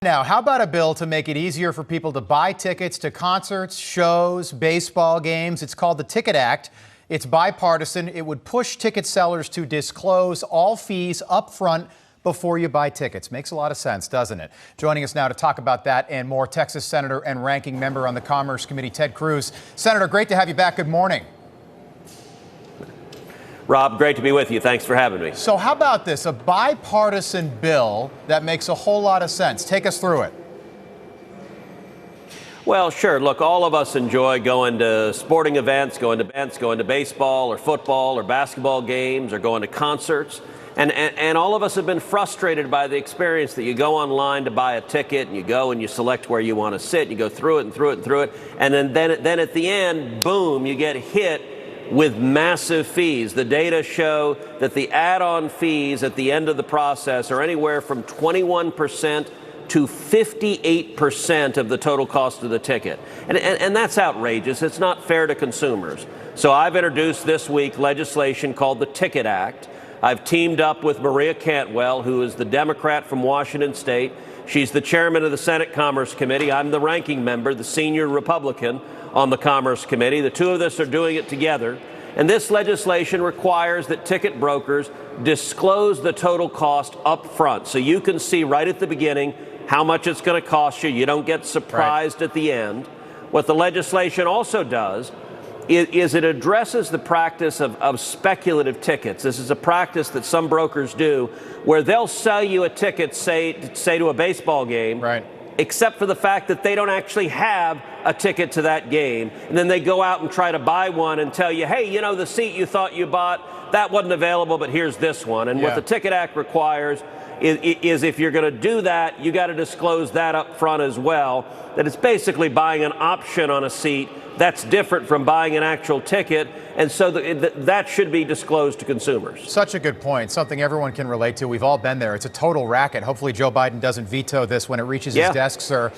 Now, how about a bill to make it easier for people to buy tickets to concerts, shows, baseball games? It's called the Ticket Act. It's bipartisan. It would push ticket sellers to disclose all fees up front before you buy tickets. Makes a lot of sense, doesn't it? Joining us now to talk about that and more, Texas Senator and Ranking Member on the Commerce Committee, Ted Cruz. Senator, great to have you back. Good morning. Rob, great to be with you. Thanks for having me. So how about this? A bipartisan bill that makes a whole lot of sense. Take us through it. Well, sure. Look, all of us enjoy going to sporting events, going to baseball or football or basketball games or going to concerts. And all of us have been frustrated by the experience that you go online to buy a ticket and you go and you select where you want to sit. You go through it and through it and through it. And then at the end, boom, you get hit with massive fees. The data show that the add-on fees at the end of the process are anywhere from 21% to 58% of the total cost of the ticket. And that's outrageous. It's not fair to consumers. So I've introduced this week legislation called the Ticket Act. I've teamed up with Maria Cantwell, who is the Democrat from Washington State. She's the chairman of the Senate Commerce Committee. I'm the ranking member, the senior Republican on the Commerce Committee. The two of us are doing it together. And this legislation requires that ticket brokers disclose the total cost up front. So you can see right at the beginning how much it's going to cost you. You don't get surprised at the end. What the legislation also does is it addresses the practice of speculative tickets. This is a practice that some brokers do where they'll sell you a ticket, say to a baseball game, except for the fact that they don't actually have a ticket to that game. And then they go out and try to buy one and tell you, hey, you know, the seat you thought you bought, that wasn't available, but here's this one. And what the Ticket Act requires is if you're going to do that, you got to disclose that up front as well, that it's basically buying an option on a seat. That's different from buying an actual ticket, and so that should be disclosed to consumers. Such a good point, something everyone can relate to. We've all been there. It's a total racket. Hopefully Joe Biden doesn't veto this when it reaches his desk, sir.